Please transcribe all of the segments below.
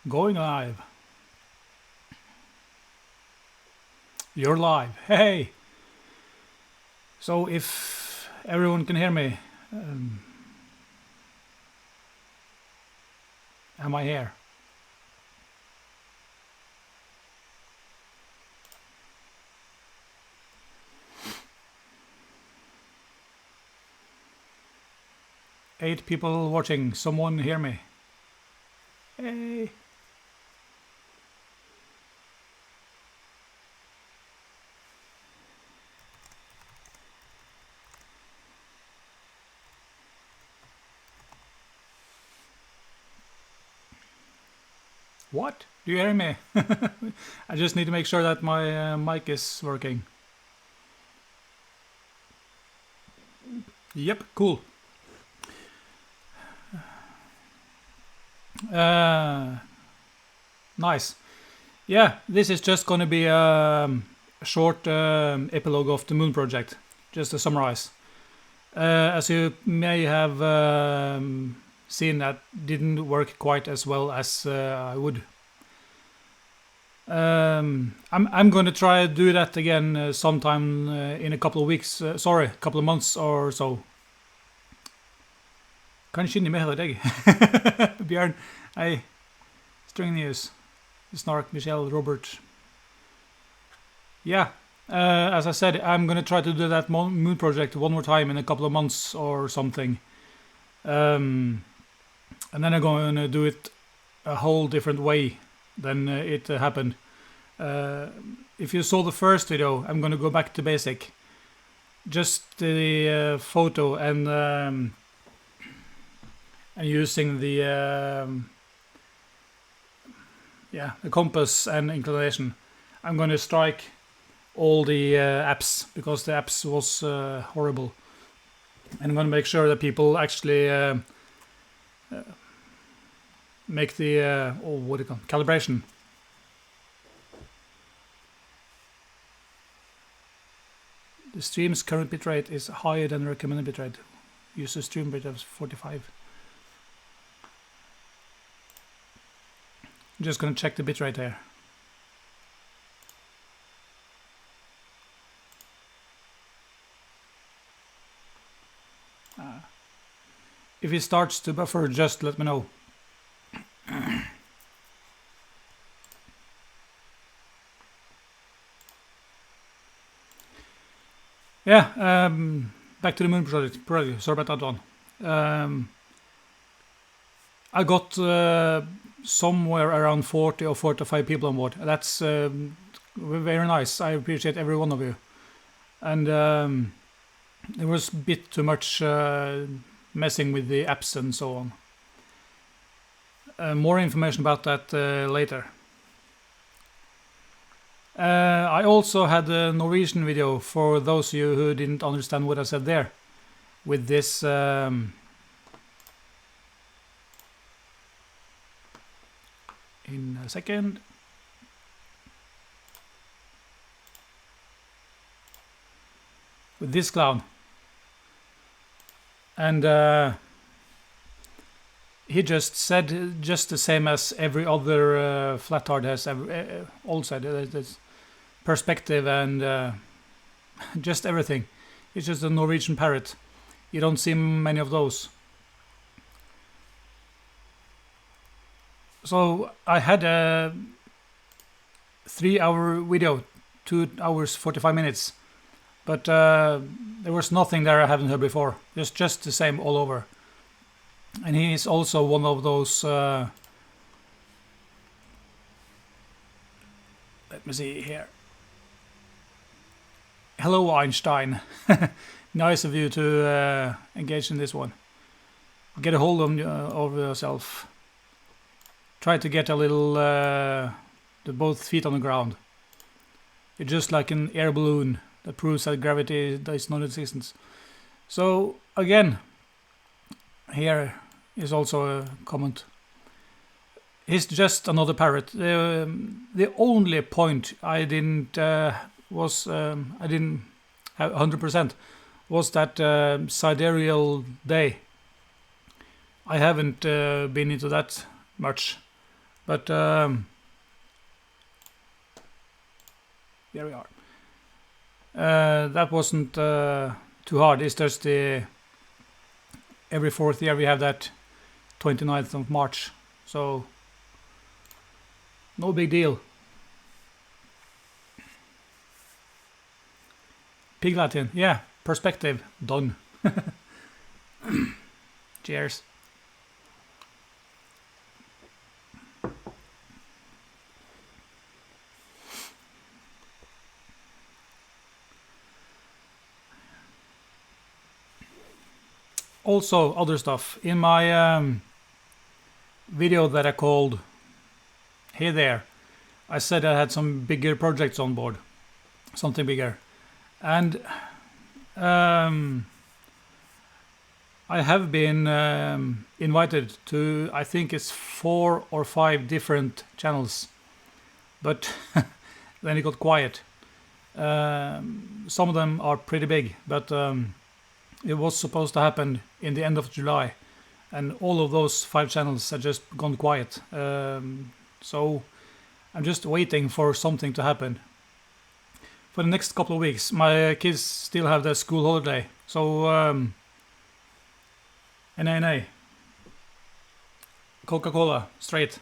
Going live. You're live. Hey! So if everyone can hear me, am I here? Eight people watching. Someone hear me? Hey! What? Do you hear me? I just need to make sure that my mic is working. Yep, cool. Nice. Yeah, this is just going to be a short epilogue of the Moon Project, just to summarize. As you may have seen, that didn't work quite as well as I would. I'm going to try to do that again sometime in a couple of weeks, couple of months or so. Kanskje inni med hele deg. Bjørn, hei. String News. Snark, Michelle, Robert. Yeah, as I said, I'm going to try to do that Moon Project one more time in a couple of months or something. And then I'm going to do it a whole different way than it happened. If you saw the first video, I'm going to go back to basic. Just the photo and using the compass and inclination. I'm going to strike all the apps because the apps was horrible. And I'm going to make sure that people actually make the calibration. The stream's current bitrate is higher than the recommended bitrate. Use a stream rate of 45. I'm just going to check the bitrate here. If it starts to buffer, just let me know. Yeah, back to the Moon Project. Sorry about that one. I got somewhere around 40 or 45 people on board. That's very nice. I appreciate every one of you. And there was a bit too much messing with the apps and so on. More information about that later. I also had a Norwegian video for those of you who didn't understand what I said there. With this in a second. With this clown. And he just said just the same as every other flatheart has all said. It's perspective and just everything. It's just a Norwegian parrot. You don't see many of those. So I had a 3-hour video, 2 hours 45 minutes, but there was nothing there I haven't heard before. Just the same all over. And he is also one of those. Let me see here. Hello, Einstein. Nice of you to engage in this one. Get a hold of yourself. Try to get a little both feet on the ground. You're just like an air balloon that proves that gravity is non-existent. So again, here is also a comment. He's just another parrot. The only point I didn't have 100% was that sidereal day. I haven't been into that much, But there we are. That wasn't too hard. It's just every 4th year we have that 29th of March. So no big deal. Pig Latin, yeah. Perspective, done. Cheers. Also, other stuff. In my video that I called Hey There, I said I had some bigger projects on board. Something bigger. And I have been invited to, I think it's 4 or 5 different channels. But then it got quiet. Some of them are pretty big, but it was supposed to happen in the end of July. And all of those 5 channels have just gone quiet. So I'm just waiting for something to happen. For the next couple of weeks, my kids still have their school holiday. So, NA. Coca-Cola, straight.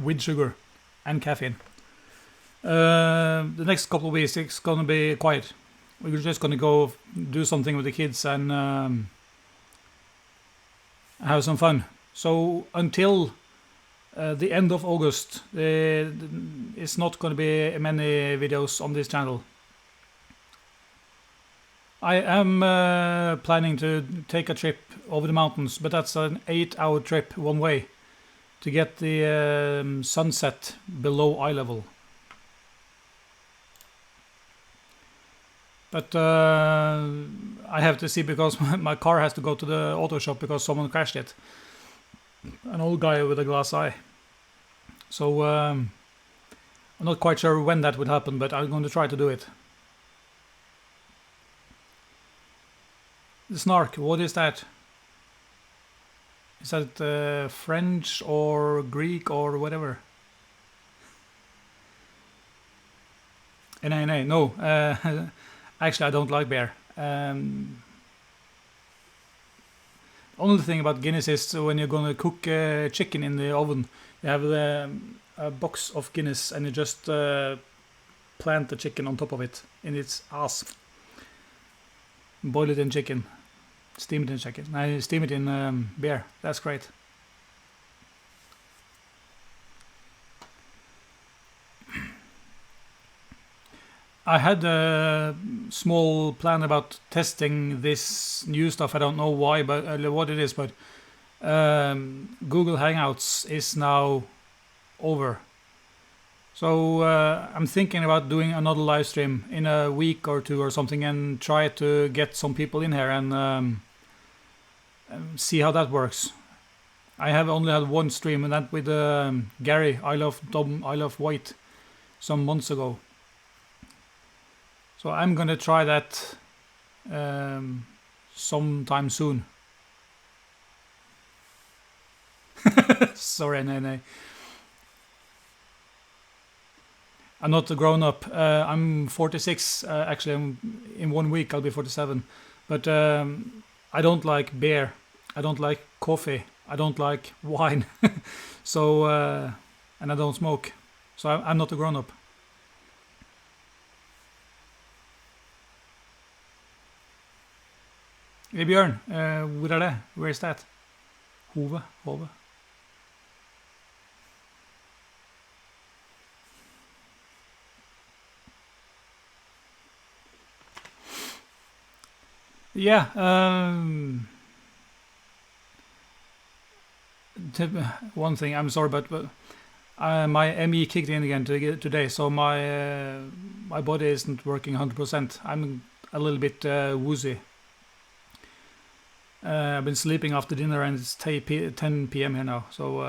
With sugar and caffeine. The next couple of weeks, it's gonna be quiet. We're just gonna go do something with the kids and have some fun. So until the end of August, it's not going to be many videos on this channel. I am planning to take a trip over the mountains, but that's an 8-hour trip one way to get the sunset below eye level. But I have to see because my car has to go to the auto shop because someone crashed it. An old guy with a glass eye. So I'm not quite sure when that would happen, but I'm going to try to do it. The snark, what is that? Is that French or Greek or whatever? No. Actually, I don't like bear. Only thing about Guinness is when you're gonna cook chicken in the oven, you have a box of Guinness and you just plant the chicken on top of it in its ass. Boil it in chicken, steam it in chicken. I steam it in beer. That's great. I had a small plan about testing this new stuff. I don't know why, but what it is. But Google Hangouts is now over, so I'm thinking about doing another live stream in a week or 2 or something, and try to get some people in here and see how that works. I have only had one stream, and that with Gary, I Love Dom, I Love White, some months ago. So I'm gonna try that sometime soon. Sorry, Nene. I'm not a grown up. I'm 46. Actually, in 1 week I'll be 47. But I don't like beer. I don't like coffee. I don't like wine. So and I don't smoke. So I'm not a grown up. Hey Bjørn, hvor det? Where is that? Hove? Yeah, one thing, I'm sorry, but my ME kicked in again today, so my body isn't working 100%. I'm a little bit woozy. I've been sleeping after dinner and it's 10 p.m. here now, so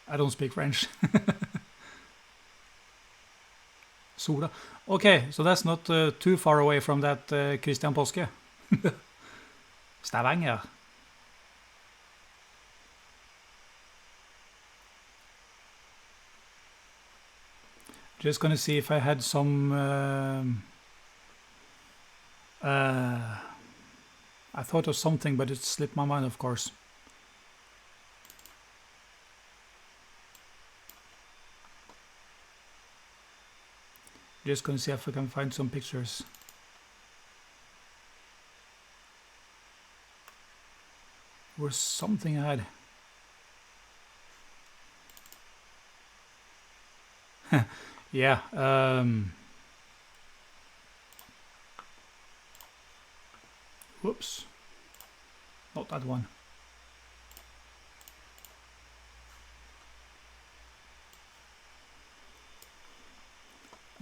I don't speak French. Sola. Okay, so that's not too far away from that Christian Påske. Stavanger. Just gonna see if I had some I thought of something, but it slipped my mind, of course. Just gonna see if I can find some pictures. There was something I had. Yeah. Whoops. Not that one.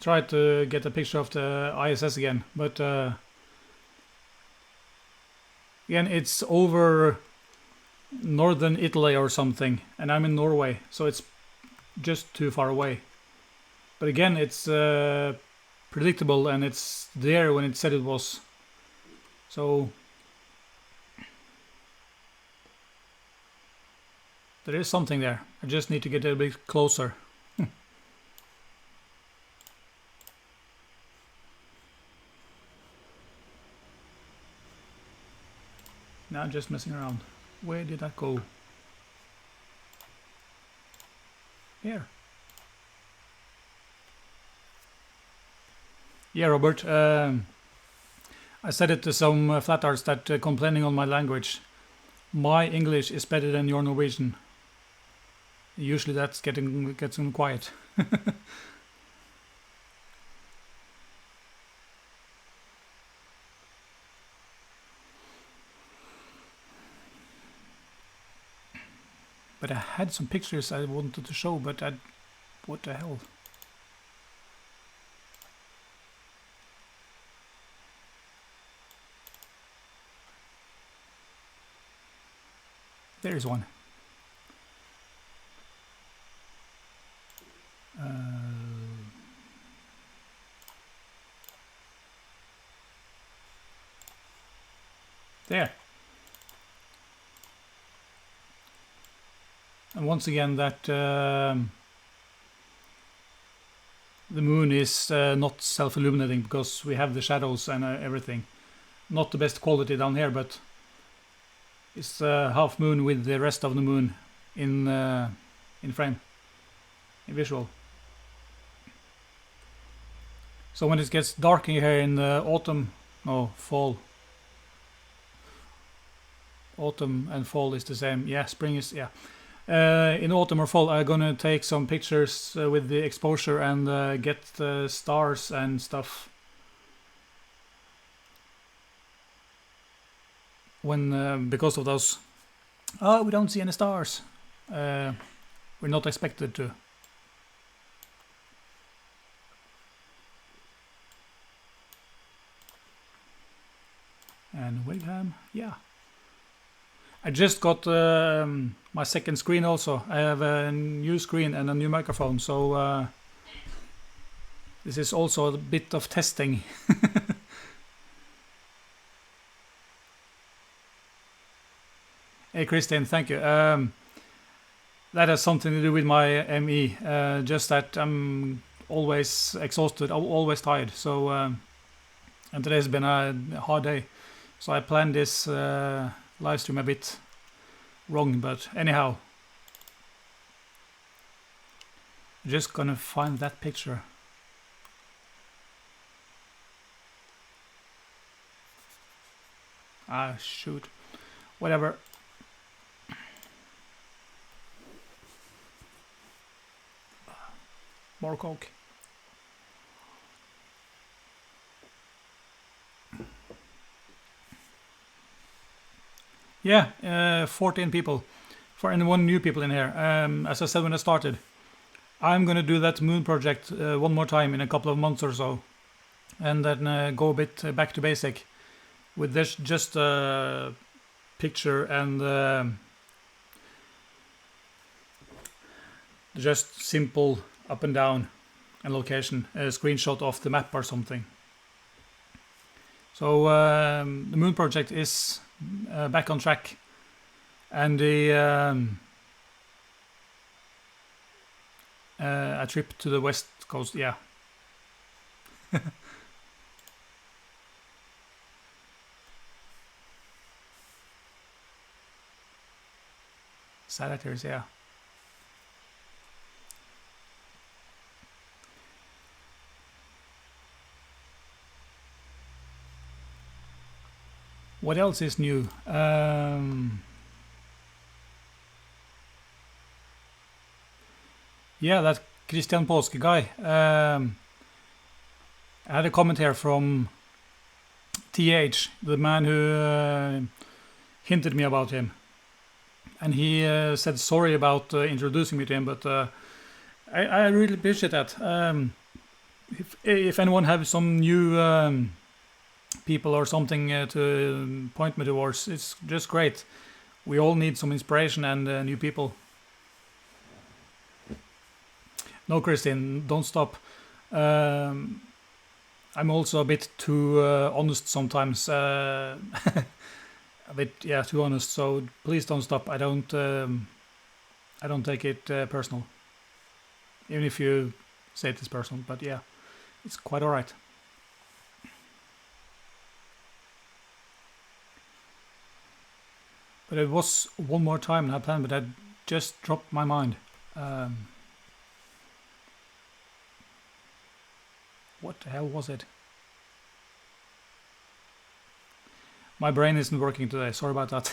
Tried to get a picture of the ISS again, but again, it's over northern Italy or something, and I'm in Norway, so it's just too far away. But again, it's predictable, and it's there when it said it was. So there is something there. I just need to get a bit closer. Now I'm just messing around. Where did that go? Here. Yeah, Robert. I said it to some flatards that complaining on my language. My English is better than your Norwegian. Usually that's gets quiet. But I had some pictures I wanted to show, but what the hell? There's one. There. And once again, that the moon is not self-illuminating because we have the shadows and everything. Not the best quality down here, but it's half moon with the rest of the moon in frame, in visual. So when it gets dark here in the fall. Autumn and fall is the same. Yeah, spring is, yeah. In autumn or fall, I'm gonna take some pictures with the exposure and get the stars and stuff. When because of those, we don't see any stars. We're not expected to. And Wilhelm, yeah. I just got my second screen also. I have a new screen and a new microphone, so this is also a bit of testing. Hey Christine, thank you. That has something to do with my ME, just that I'm always exhausted, always tired. So, and today's been a hard day. So I planned this live stream a bit wrong, but anyhow, just gonna find that picture. Ah, shoot, whatever. More coke. Yeah, 14 people. For anyone new people in here, as I said when I started, I'm gonna do that Moon Project one more time in a couple of months or so, and then go a bit back to basic with this just picture and just simple up and down and location, a screenshot of the map or something. So the Moon Project is back on track, and the a trip to the west coast, yeah. Sad actors, yeah. What else is new? Yeah, that Christian Påske guy. I had a comment here from TH, the man who hinted me about him. And he said sorry about introducing me to him, but I really appreciate that. If anyone have some new people or something to point me towards, it's just great. We all need some inspiration and new people. No, Christine, don't stop. I'm also a bit too honest sometimes. A bit, yeah, too honest. So please don't stop. I don't take it personal. Even if you say it is personal, but yeah, it's quite alright. But it was one more time I planned, but that just dropped my mind. What the hell was it? My brain isn't working today, sorry about that.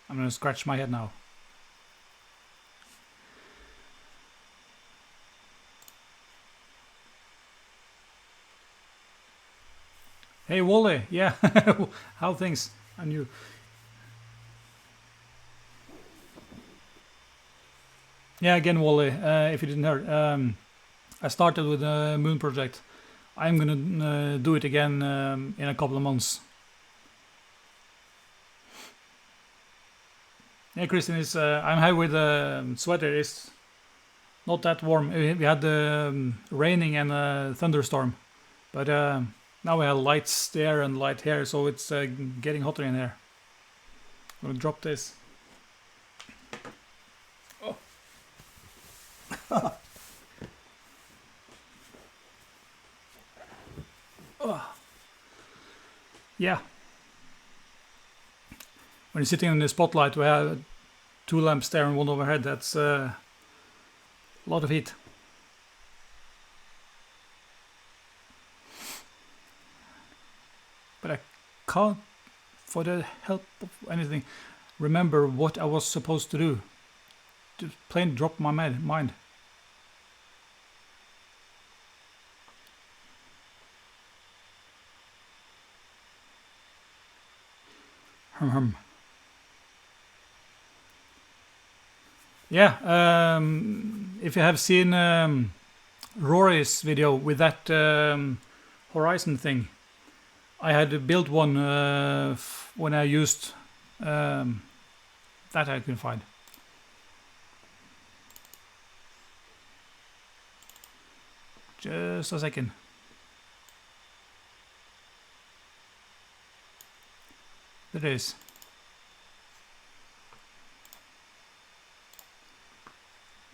I'm gonna scratch my head now. Hey Wally, yeah, how things? And you? Yeah, again Wally, if you didn't hear, I started with the Moon Project. I'm gonna do it again in a couple of months. Yeah, Christian, is I'm here with a sweater. It's not that warm. We had raining and a thunderstorm, but now we have lights there and light here, so it's getting hotter in here. I'm gonna drop this. Oh. Oh. Yeah. When you're sitting in the spotlight, we have 2 lamps there and one overhead. That's a lot of heat. But I can't, for the help of anything, remember what I was supposed to do. Just plain dropped my mind. Yeah, if you have seen Rory's video with that horizon thing, I had built one when I used that I couldn't find. Just a second. There it is.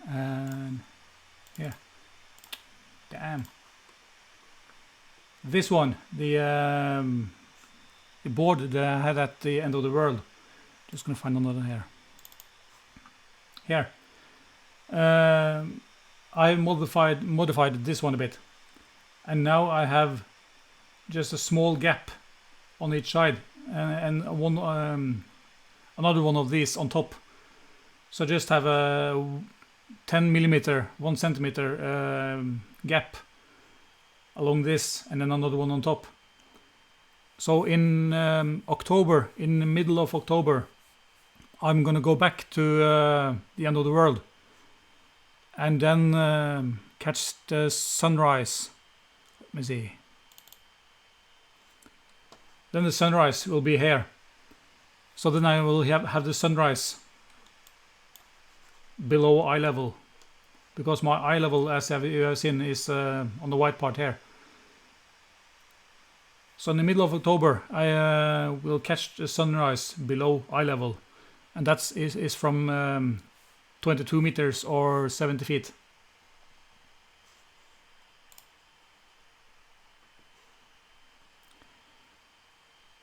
And yeah, damn. This one, the board that I had at the end of the world. Just gonna find another here. Here. I modified this one a bit, and now I have just a small gap on each side, and one another one of these on top. So just have a 10 millimeter, 1 centimeter gap along this, and then another one on top. So in October, in the middle of October, I'm gonna go back to the end of the world, and then catch the sunrise. Let me see. Then the sunrise will be here. So then I will have the sunrise below eye level, because my eye level, as you have seen, is on the white part here. So in the middle of October I will catch the sunrise below eye level, and that is from 22 meters or 70 feet.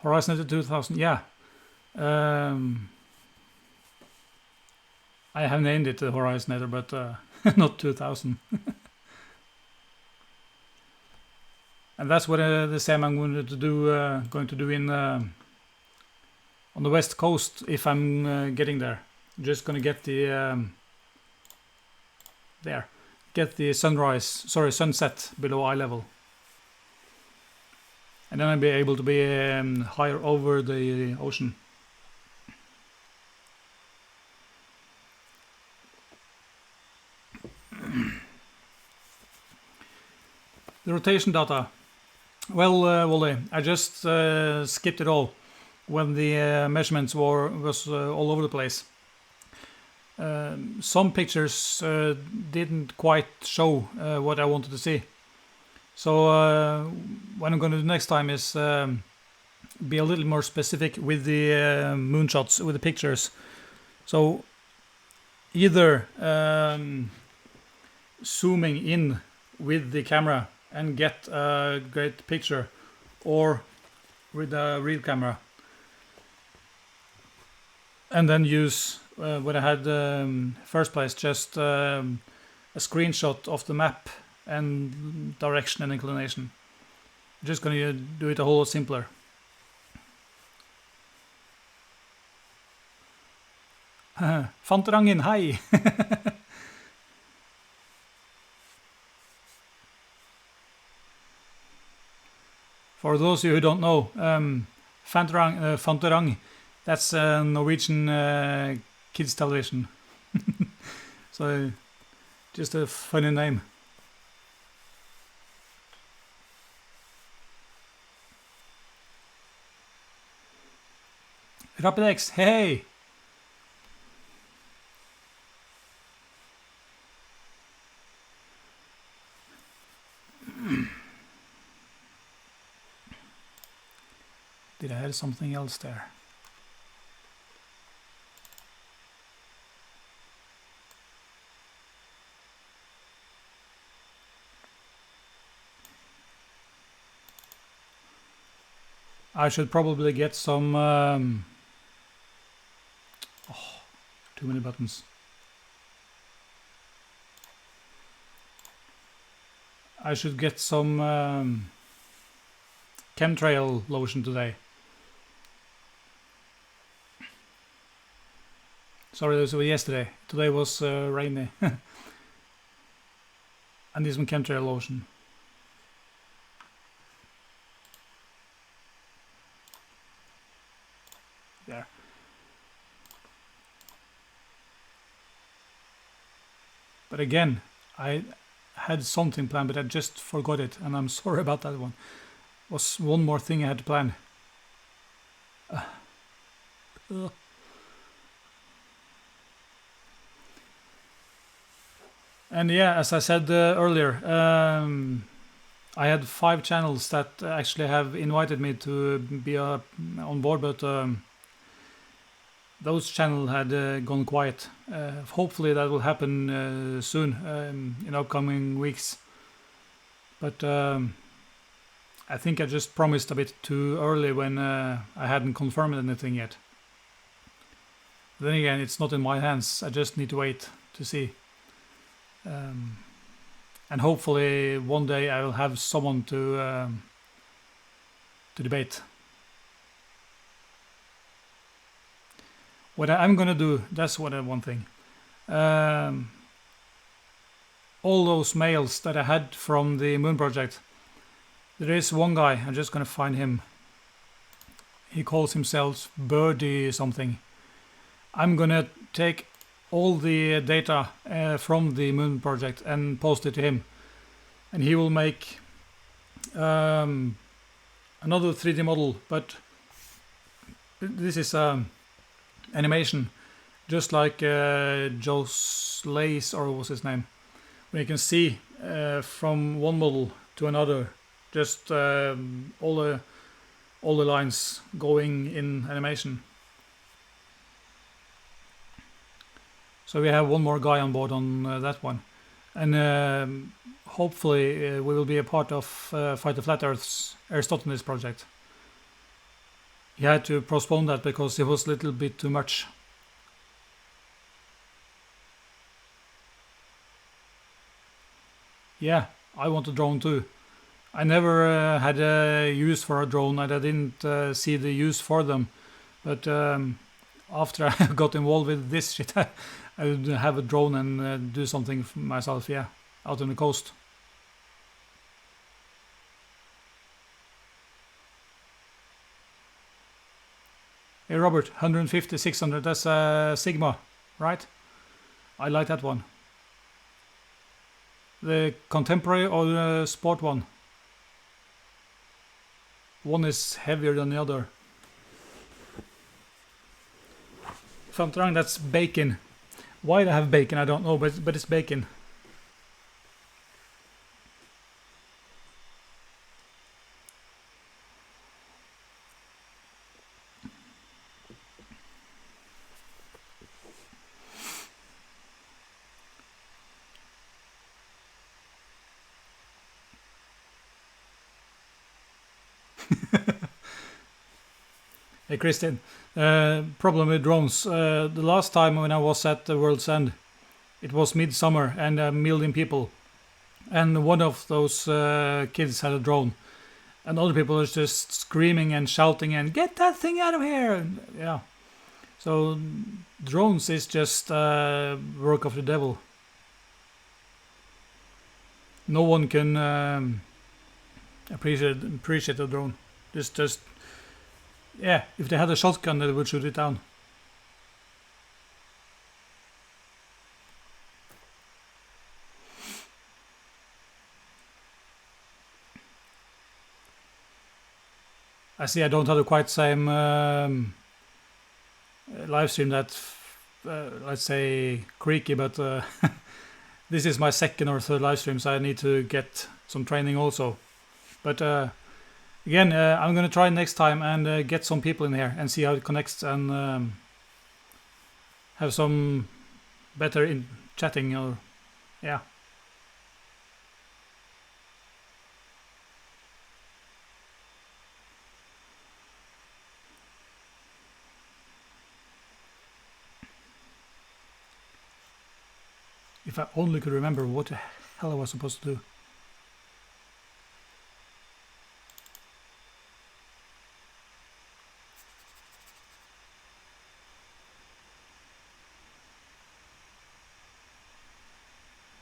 Horizon at 2000, yeah. I have named it the Horizonator, but not 2000. And that's what the same I'm going to do in on the west coast if I'm getting there. I'm just going to get the get the sunset below eye level, and then I'll be able to be higher over the ocean. The rotation data. Well, Wally, I just skipped it all when the measurements was all over the place. Some pictures didn't quite show what I wanted to see. So what I'm going to do next time is be a little more specific with the moonshots, with the pictures. So either zooming in with the camera and get a great picture, or with a real camera, and then use what I had first place, just a screenshot of the map and direction and inclination. I'm just going to do it a whole lot simpler. Fanterangen, hi! For those of you who don't know, Fanterang, that's Norwegian kids television. So, just a funny name. Rapidex, hey! Did I have something else there? I should probably get some... too many buttons. I should get some chemtrail lotion today. Sorry, this was yesterday. Today was rainy. I need some chemtrail lotion. There. But again, I had something planned, but I just forgot it, and I'm sorry about that one. Was one more thing I had to plan. And yeah, as I said earlier, I had 5 channels that actually have invited me to be on board, but those channels had gone quiet. Hopefully that will happen soon, in upcoming weeks. But I think I just promised a bit too early when I hadn't confirmed anything yet. Then again, it's not in my hands. I just need to wait to see. And hopefully one day I will have someone to debate. What I'm gonna do, that's one thing. All those mails that I had from the Moon Project, there is one guy, I'm just gonna find him. He calls himself Birdie something. I'm gonna take all the data from the Moon Project and post it to him, and he will make another 3D model, but this is animation just like Joe Slays, or what was his name, where you can see from one model to another, just all the lines going in animation. So we have one more guy on board on that one, and hopefully we will be a part of Fight the Flat Earth's Aristoteles project. He had to postpone that because it was a little bit too much. Yeah, I want a drone too. I never had a use for a drone, and I didn't see the use for them. But after I got involved with this shit, I would have a drone and do something for myself, yeah, out on the coast. Hey Robert, 150, 600, that's a Sigma, right? I like that one. The contemporary or the sport one? One is heavier than the other. If I'm trying, that's bacon. Why do I have bacon, I don't know, but it's bacon. Hey Christian, problem with drones. The last time when I was at the World's End, it was midsummer and 1 million people, and one of those kids had a drone, and other people were just screaming and shouting and get that thing out of here. And, yeah, so drones is just work of the devil. No one can appreciate a drone. Just yeah, if they had a shotgun, they would shoot it down. I see I don't have the quite same live stream that, let's say, creaky, but this is my second or third live stream, so I need to get some training also. But again, I'm going to try next time and get some people in here and see how it connects, and have some better in chatting, or yeah. If I only could remember what the hell I was supposed to do.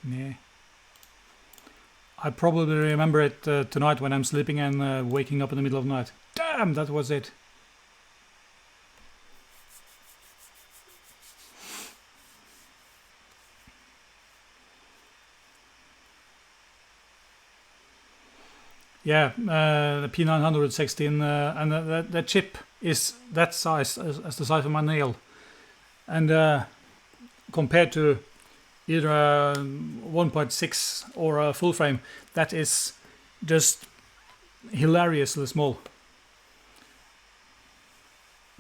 Yeah. I probably remember it tonight when I'm sleeping and waking up in the middle of the night. Damn, that was it. Yeah, the P916, and the chip is that size, as the size of my nail, and compared to either a 1.6 or a full frame, that is just hilariously small.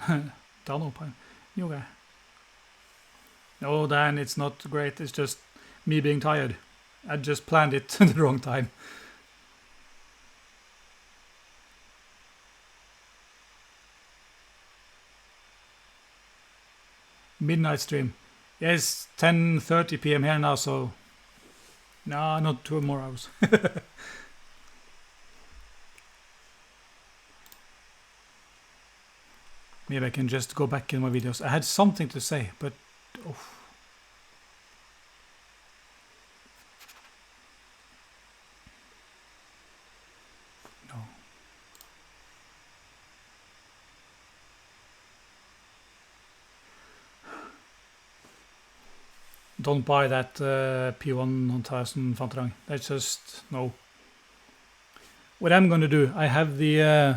New guy. No, Dan, it's not great. It's just me being tired. I just planned it at the wrong time. Midnight stream. Yeah, it's 10:30 p.m. here now, so no, not 2 more hours. Maybe I can just go back in my videos. I had something to say, but oh. No. Don't buy that P1000 Fantarang. That's just no. What I'm going to do, I have the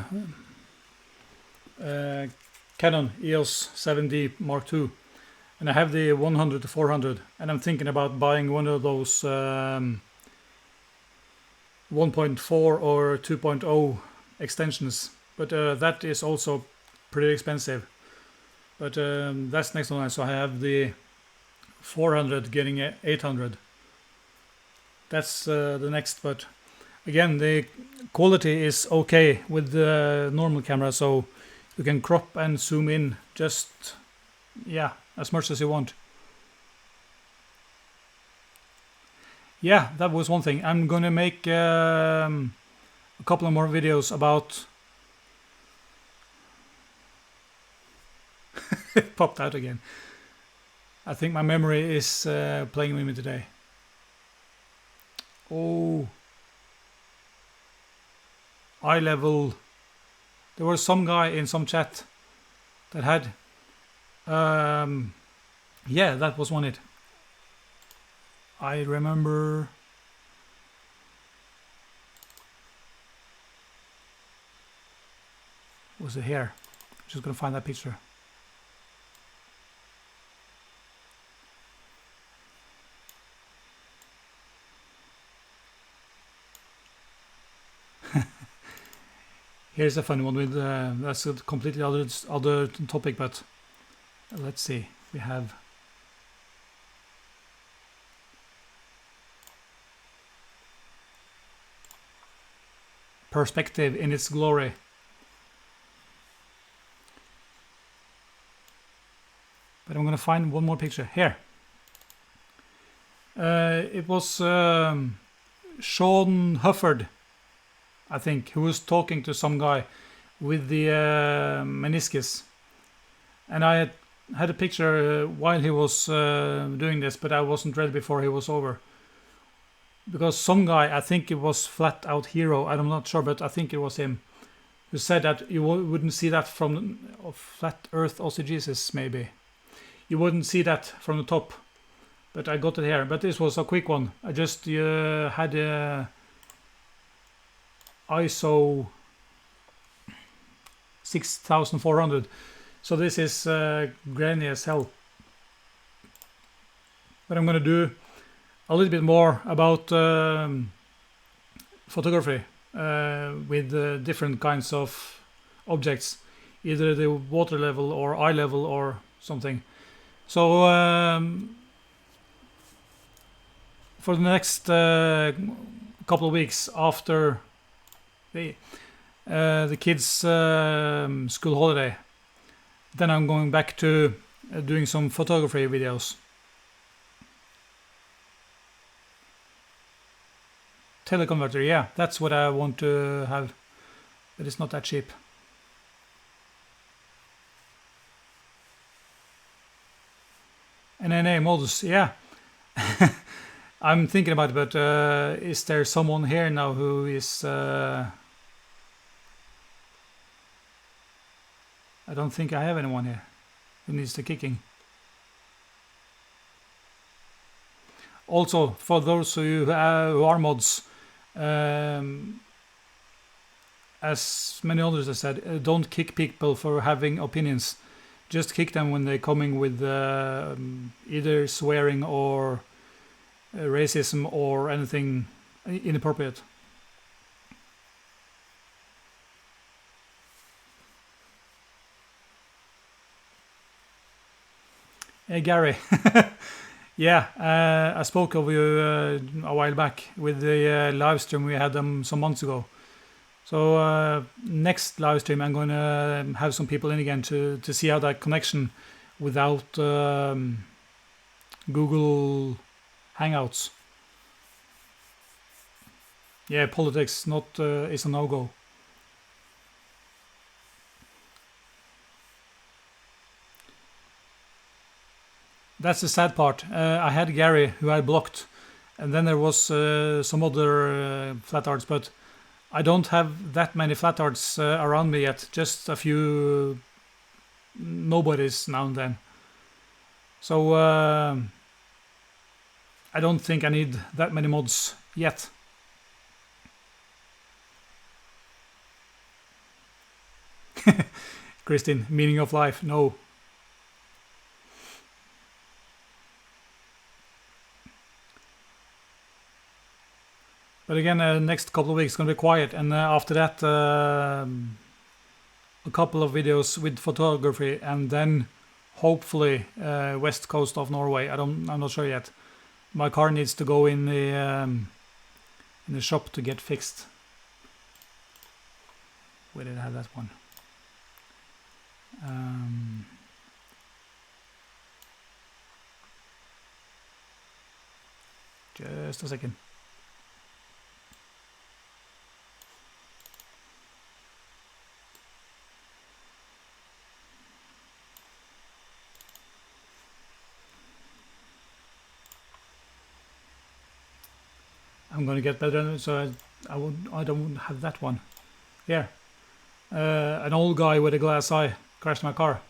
Canon EOS 7D Mark II, and I have the 100 to 400, and I'm thinking about buying one of those 1.4 or 2.0 extensions, but that is also pretty expensive. But that's next one. So I have the 400 getting 800. That's the next, but again, the quality is okay with the normal camera, so you can crop and zoom in just, yeah, as much as you want. Yeah, that was one thing. I'm gonna make a couple of more videos about it popped out again. I think my memory is playing with me today. Oh, eye level. There was some guy in some chat that had yeah, that was one it. I remember. Was it here? Just gonna find that picture. Here's a funny one with that's a completely other topic, but let's see. We have perspective in its glory. But I'm gonna find one more picture here. It was Sean Hufford, I think, who was talking to some guy with the meniscus, and I had a picture while he was doing this, but I wasn't ready before he was over, because some guy, I think it was Flat Out Hero, I'm not sure, but I think it was him, who said that you wouldn't see that from Flat Earth OCGesus, maybe you wouldn't see that from the top, but I got it here. But this was a quick one. I just had ISO 6400, so this is grainy as hell. But I'm gonna do a little bit more about photography with different kinds of objects, either the water level or eye level or something. So for the next couple of weeks after the kids' school holiday, then I'm going back to doing some photography videos. Teleconverter, yeah, that's what I want to have, but it's not that cheap. NNA models, yeah. I'm thinking about it, but is there someone here now who is... I don't think I have anyone here who needs the kicking. Also, for those of you who are mods, as many others have said, don't kick people for having opinions. Just kick them when they're coming with either swearing or racism or anything inappropriate. Hey Gary, yeah, I spoke of you a while back with the live stream we had some months ago. So next live stream I'm going to have some people in again to see how that connection without Google Hangouts. Yeah, politics is a no-go. That's the sad part. I had Gary who I blocked, and then there was some other flat arts, but I don't have that many flat arts around me yet, just a few nobodies now and then. So I don't think I need that many mods yet. Christine, meaning of life, no. But again, next couple of weeks gonna be quiet, and after that, a couple of videos with photography, and then hopefully west coast of Norway. I'm not sure yet. My car needs to go in the shop to get fixed. Where did I have that one? Just a second. I'm gonna get better, so I don't have that one. Here, an old guy with a glass eye crashed my car,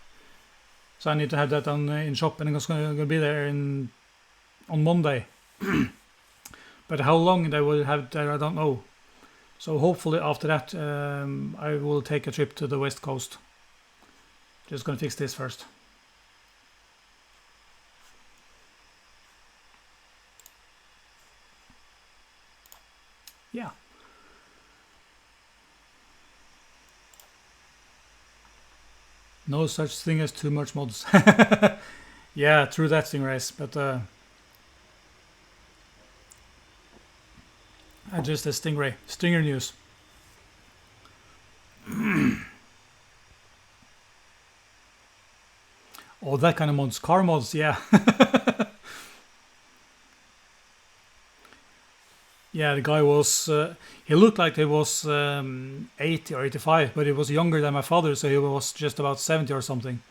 so I need to have that on in shop, and it's gonna be there on Monday. But how long they will have it there, I don't know. So hopefully after that, I will take a trip to the west coast. Just gonna fix this first. Yeah. No such thing as too much mods. Yeah, true that, Stingrays, but just a Stingray. Stinger news. Oh, that kind of mods. Car mods, yeah. Yeah, the guy was, he looked like he was 80 or 85, but he was younger than my father, so he was just about 70 or something.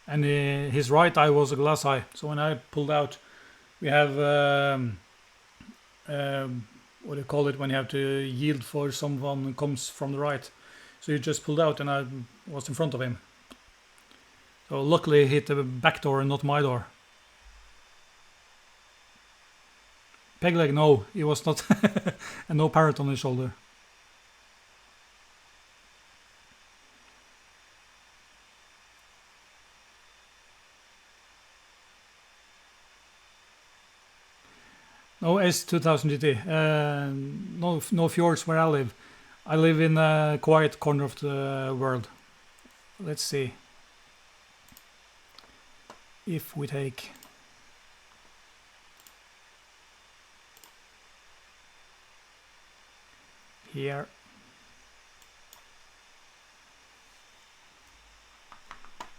And his right eye was a glass eye. So when I pulled out, we have, what do you call it, when you have to yield for someone who comes from the right. So he just pulled out and I was in front of him. So luckily he hit the back door and not my door. Peg leg, no, he was not. And no parrot on his shoulder. No S2000 GT. No fjords where I live. I live in a quiet corner of the world. Let's see. If we take... here.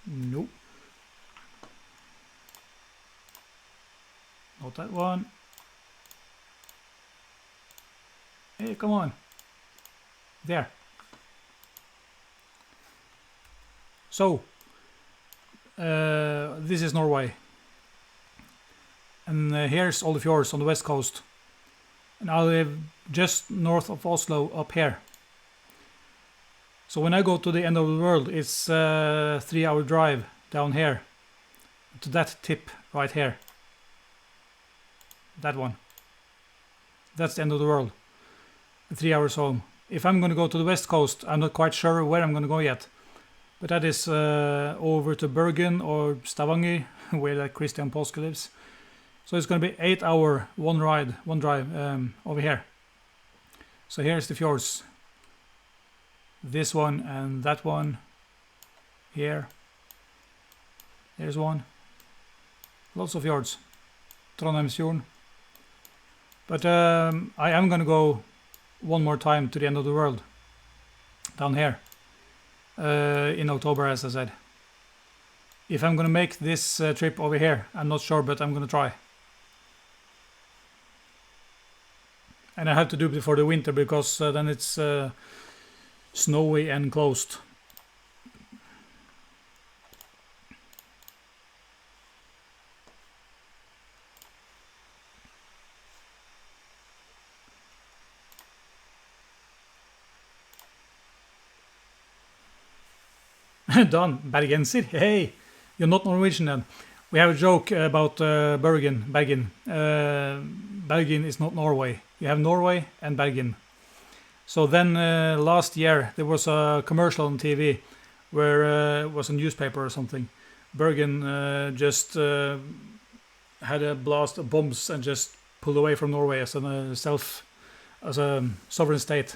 Nope. Not that one. Hey, come on. There. So, this is Norway. And here's all the fjords on the west coast. And I live just north of Oslo, up here. So when I go to the end of the world, it's a 3-hour drive down here to that tip right here. That one. That's the end of the world. 3 hours home. If I'm going to go to the west coast, I'm not quite sure where I'm going to go yet. But that is over to Bergen or Stavanger, where Christian Polske lives. So it's going to be 8 hour, one drive over here. So here's the fjords. This one and that one. Here. There's one. Lots of fjords. Trondheimsfjorden. But I am going to go one more time to the end of the world. Down here. In October, as I said. If I'm going to make this trip over here, I'm not sure, but I'm going to try. And I have to do it before the winter, because then it's snowy and closed. Done. Bergenser. Hey, you're not Norwegian then. We have a joke about Bergen. Bergen is not Norway. You have Norway and Bergen. So then last year there was a commercial on TV where it was a newspaper or something. Bergen just had a blast of bombs and just pulled away from Norway as a as a sovereign state.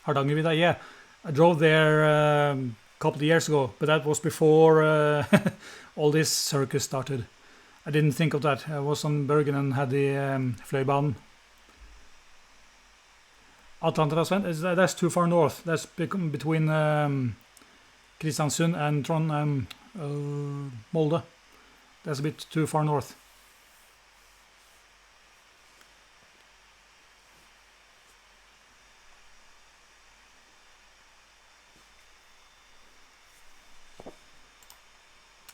Hardangervidda, yeah. I drove there a couple of years ago, but that was before all this circus started. I didn't think of that. I was on Bergen and had the Fløibanen. Atlanterhavsveien, that's too far north. That's between Kristiansund and Trondheim, Molde. That's a bit too far north.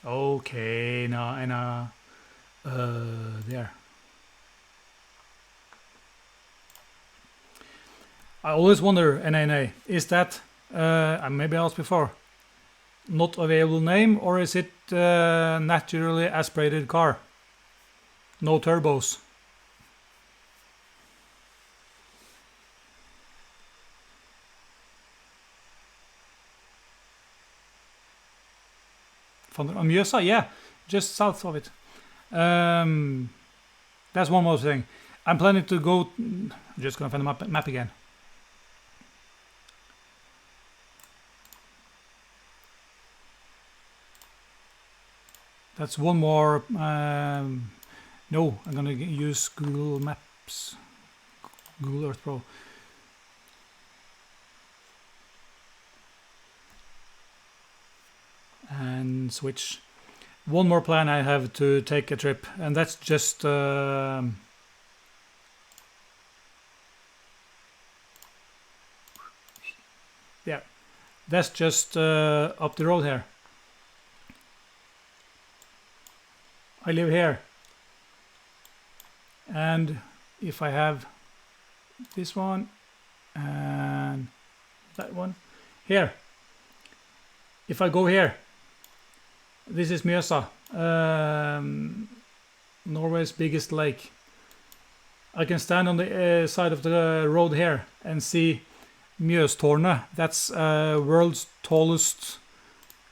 Okay, now, there. I always wonder, NNA, is that, maybe I asked before, not available name, or is it naturally aspirated car? No turbos. Mjøsa, yeah, just south of it. That's one more thing. I'm planning to go. I'm just gonna find the map again. That's one more. No, I'm gonna use Google Maps, Google Earth Pro. And switch. One more plan I have to take a trip, and that's just yeah, that's just up the road here. I live here, and if I have this one and that one here, if I go here, this is Mjøsa, Norway's biggest lake. I can stand on the side of the road here and see Mjøstårnet. That's world's tallest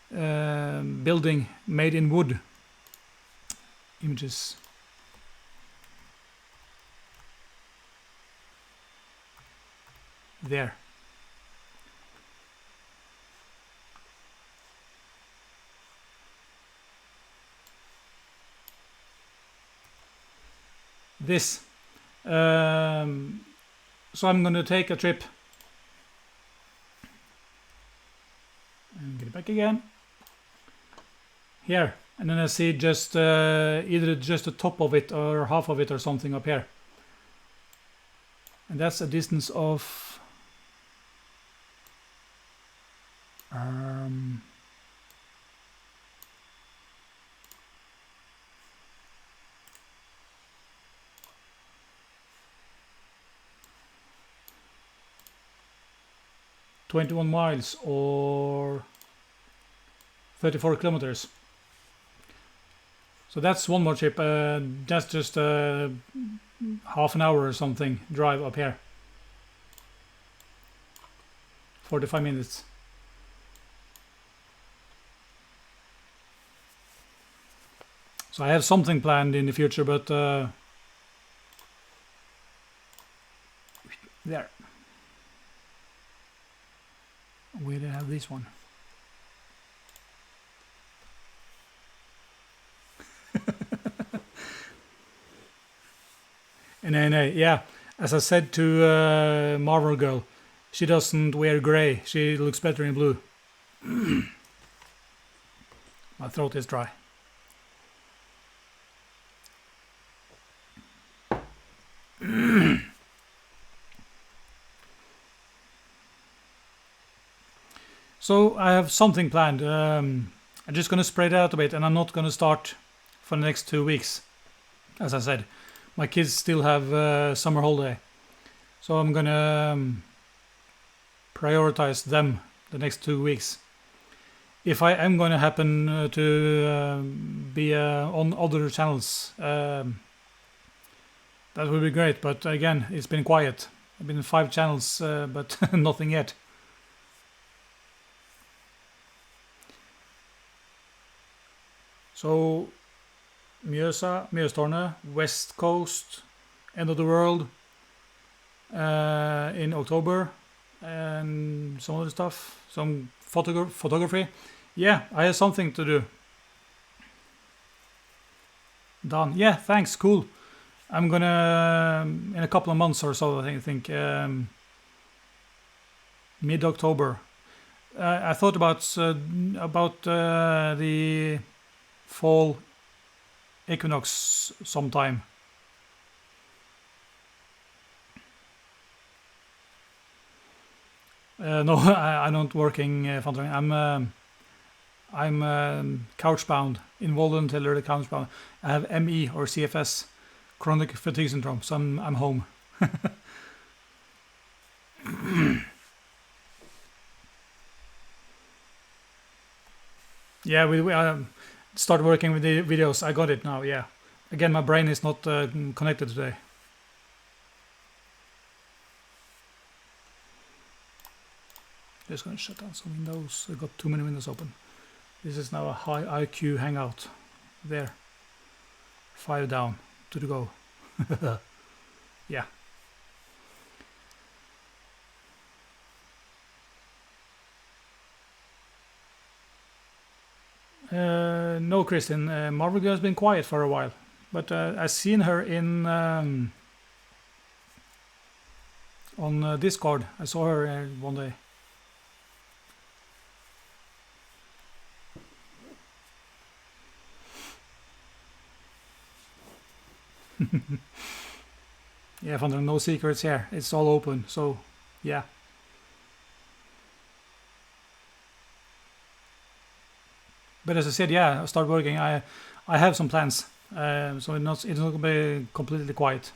building made in wood. Images. There. This. So I'm going to take a trip and get it back again here, and then I see just either just the top of it or half of it or something up here, and that's a distance of 21 miles or 34 kilometers. So that's one more trip. That's just half an hour or something drive up here. 45 minutes. So I have something planned in the future, but there. Where do I have this one? And then, yeah, as I said to Marvel Girl, she doesn't wear gray. She looks better in blue. My throat is dry. So I have something planned. I'm just going to spread it out a bit, and I'm not going to start for the next 2 weeks. As I said, my kids still have summer holiday, so I'm going to prioritize them the next 2 weeks. If I am going to happen to be on other channels, that would be great. But again, it's been quiet. I've been in 5 channels, but nothing yet. So Mjøstårnet, West Coast, End of the World in October, and some other stuff, some photography. Yeah, I have something to do. Done. Yeah, thanks, cool. I'm gonna, in a couple of months or so, I think mid-October. I thought about the fall equinox sometime. No, I'm not working. I'm couch-bound, involuntarily couch-bound. I have ME or CFS, chronic fatigue syndrome. So I'm home. Yeah, we start working with the videos. I got it now. Yeah. Again, my brain is not connected today. Just gonna shut down some windows. I got too many windows open. This is now a high IQ hangout. There. 5 down. To the go. Yeah. No, Kristin. Marvel Girl has been quiet for a while, but I've seen her in on Discord. I saw her one day. Yeah, Van, there are no secrets here. It's all open. So, yeah. But as I said, yeah, I start working. I have some plans, so it's not gonna be completely quiet.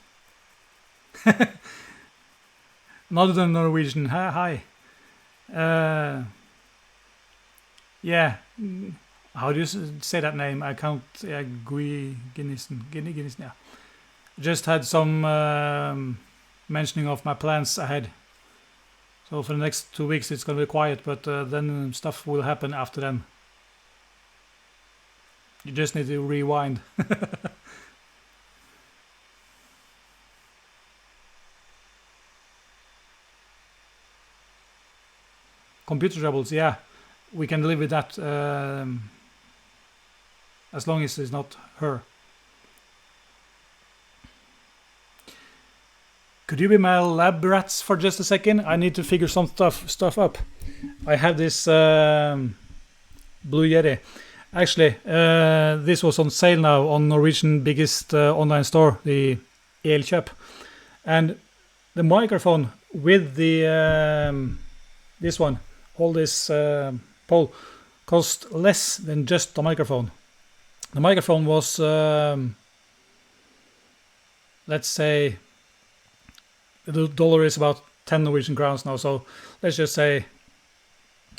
Not the Norwegian. Hi. Yeah. How do you say that name? I can't. Guinness. Yeah. Just had some mentioning of my plans ahead. So for the next 2 weeks, it's gonna be quiet, but then stuff will happen after then. You just need to rewind. Computer troubles, yeah. We can live with that as long as it's not her. Could you be my lab rats for just a second? I need to figure some stuff up. I have this Blue Yeti. Actually, this was on sale now on Norwegian biggest online store, the Elkjøp, and the microphone with the this one, all this pole, cost less than just the microphone. The microphone was, let's say, the dollar is about 10 Norwegian crowns now, so let's just say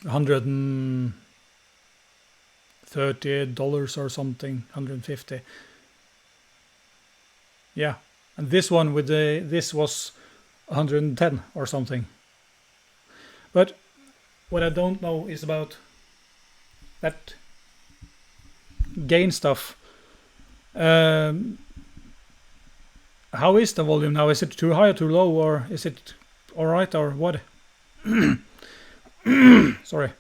$130 or something, 150. Yeah, and this one with this was 110 or something. But what I don't know is about that gain stuff. How is the volume now? Is it too high or too low, or is it all right, or what? Sorry.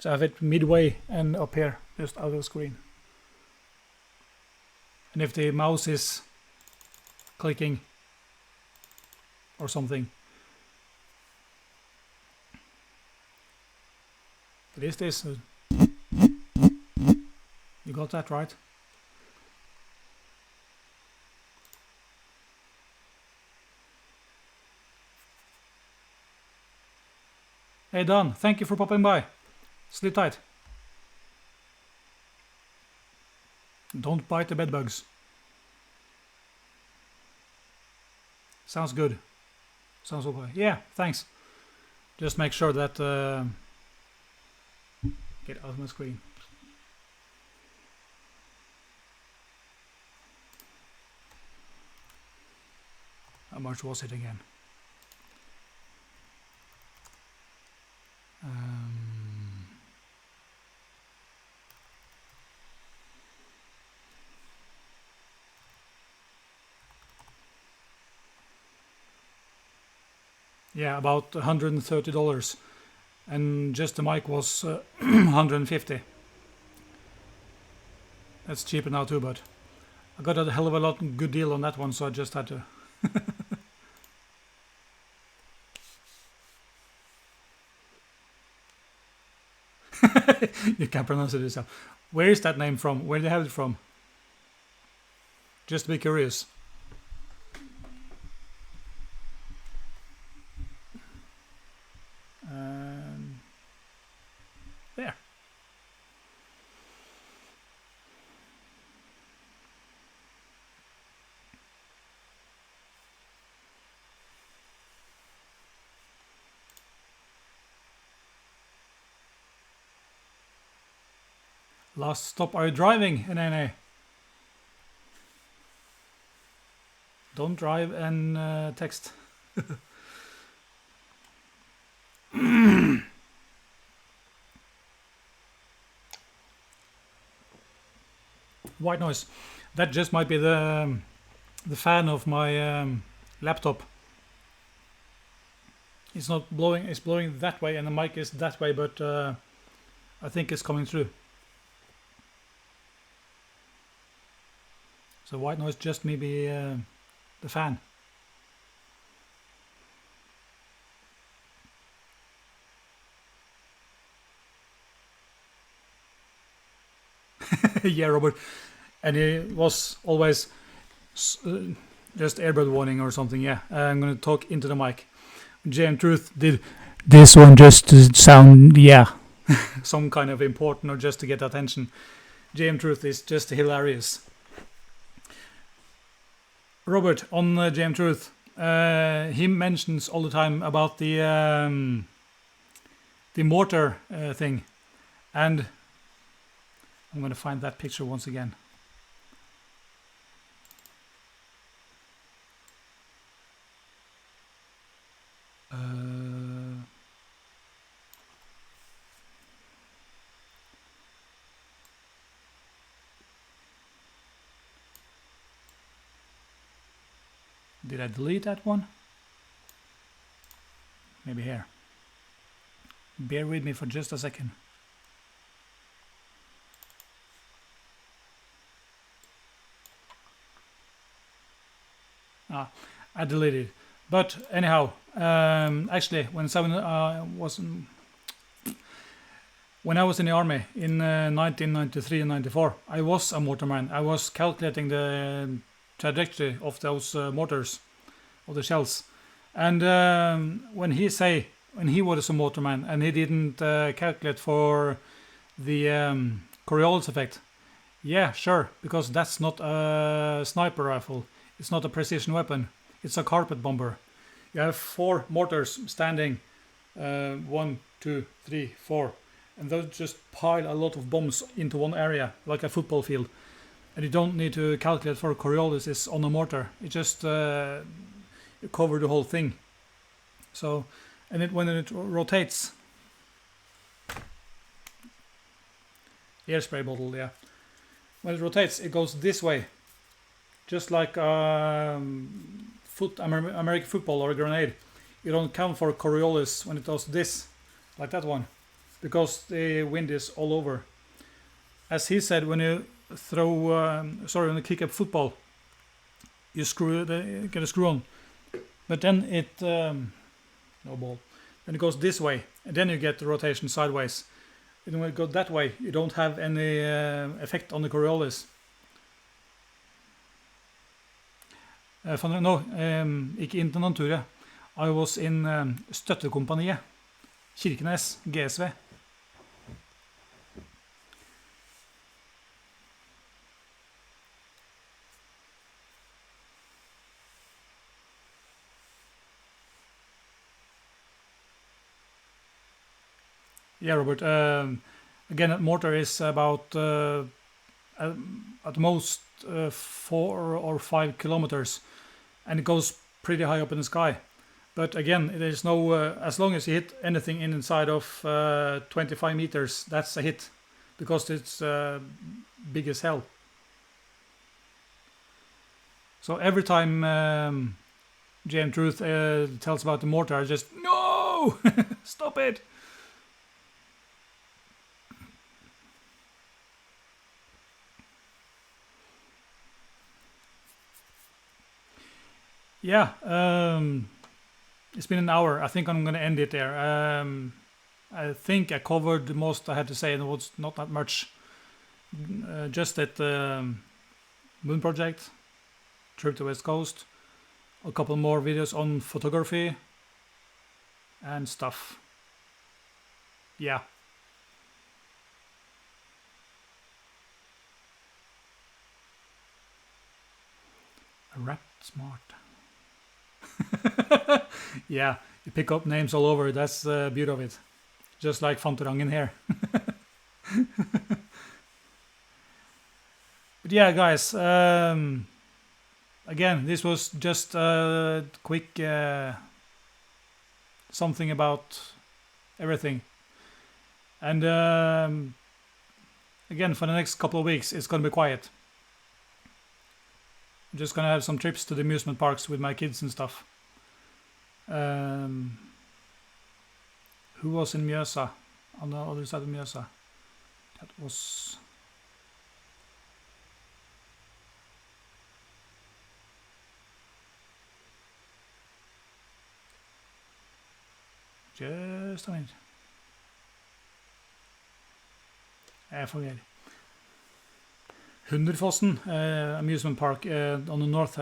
So I have it midway and up here, just out of screen. And if the mouse is clicking or something, it is this. You got that right? Hey Don, thank you for popping by. Sleep tight. Don't bite the bedbugs. Sounds good. Sounds okay. Yeah, thanks. Just make sure that get out of my screen. How much was it again? Yeah, about $130, and just the mic was 150. That's cheaper now too, but I got a hell of a lot good deal on that one, so I just had to. You can't pronounce it yourself. Where is that name from? Where do they have it from? Just to be curious. There. Last stop, are you driving, NNA? Don't drive and text. White noise. That just might be the fan of my laptop. It's not blowing. It's blowing that way, and the mic is that way, but I think it's coming through. So white noise just maybe the fan. Yeah, Robert. And it was always just airbud warning or something. Yeah, I'm going to talk into the mic. JM Truth did this one just to sound, yeah, some kind of important or just to get attention. JM Truth is just hilarious. Robert, on JM Truth, he mentions all the time about the mortar thing, and I'm going to find that picture once again. Did I delete that one? Maybe here. Bear with me for just a second. I deleted it. But anyhow, actually, when I was in the army in 1993 and 94, I was a mortarman. I was calculating the trajectory of those mortars, of the shells. And when he was a mortarman and he didn't calculate for the Coriolis effect, yeah, sure, because that's not a sniper rifle. It's not a precision weapon. It's a carpet bomber. You have 4 mortars standing, 1, 2, 3, 4, and they'll just pile a lot of bombs into one area, like a football field. And you don't need to calculate for Coriolis on a mortar. It just cover the whole thing. So, and when it rotates, air spray bottle, yeah. When it rotates, it goes this way, just like American football or a grenade. You don't count for Coriolis when it does this, like that one, because the wind is all over. As he said, when you when you kick up football, you get a screw on, but then it no ball. Then it goes this way, and then you get the rotation sideways. And when it goes that way, you don't have any effect on the Coriolis. No, ikke intendanturet. I was in støttekompaniet, Kirkenes, GSV. Yeah, Robert. Again, a mortar is about at most 4 or 5 kilometers, and it goes pretty high up in the sky. But again, there's no as long as you hit anything inside of 25 meters, that's a hit, because it's big as hell. So every time JM Truth tells about the mortar, I just, no! Stop it! Yeah, it's been an hour. I think I'm going to end it there. I think I covered the most I had to say, and it was not that much. Just that Moon Project, trip to West Coast, a couple more videos on photography and stuff. Yeah. A rat smart. Yeah, you pick up names all over. That's the beauty of it. Just like Fantorangen here. But yeah, guys. Again, this was just a quick something about everything. And again, for the next couple of weeks, it's gonna be quiet. I'm just gonna have some trips to the amusement parks with my kids and stuff. Who was in Mjøsa? On the other side of Mjøsa? That was... Just a minute. I forget. Hunderfossen amusement park on the north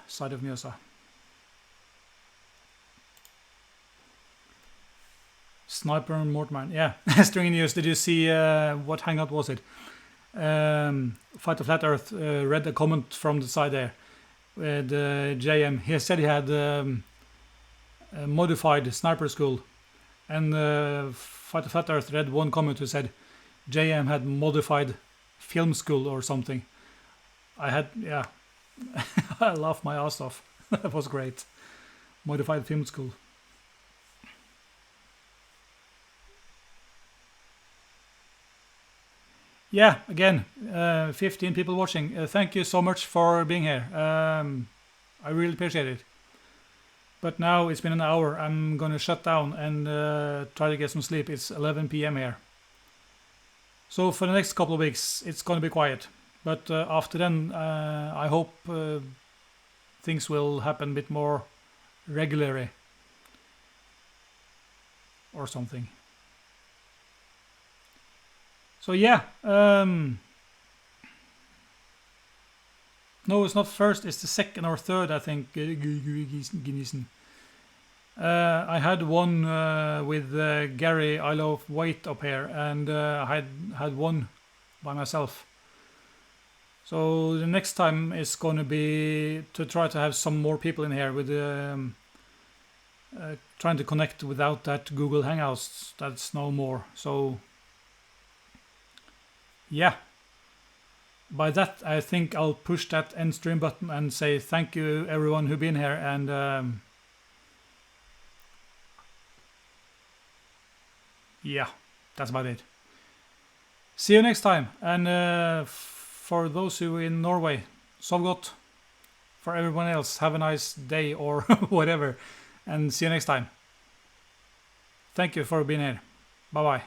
side of Mjøsa. Sniper and Mortman. Yeah, String News. Did you see what hangout was it? Fight of Flat Earth read a comment from the side there with JM. He said he had a modified sniper school, and Fight of Flat Earth read one comment who said JM had modified film school or something. I had, yeah, I laughed my ass off. That was great. Modified film school. Yeah, again, 15 people watching. Thank you so much for being here. I really appreciate it. But now it's been an hour. I'm gonna shut down and try to get some sleep. It's 11 p.m. here. So for the next couple of weeks, it's gonna be quiet. But after then, I hope things will happen a bit more regularly. Or something. So yeah, no, it's not first, it's the second or third, I think, Guinnison. I had one with Gary I Love Weight up here, and I had one by myself. So the next time is going to be to try to have some more people in here with trying to connect without that Google Hangouts. That's no more. So yeah, by that I think I'll push that end stream button and say thank you everyone who've been here, and yeah, that's about it. See you next time, and for those who are in Norway, sov godt. For everyone else, have a nice day or whatever, and see you next time. Thank you for being here. Bye bye.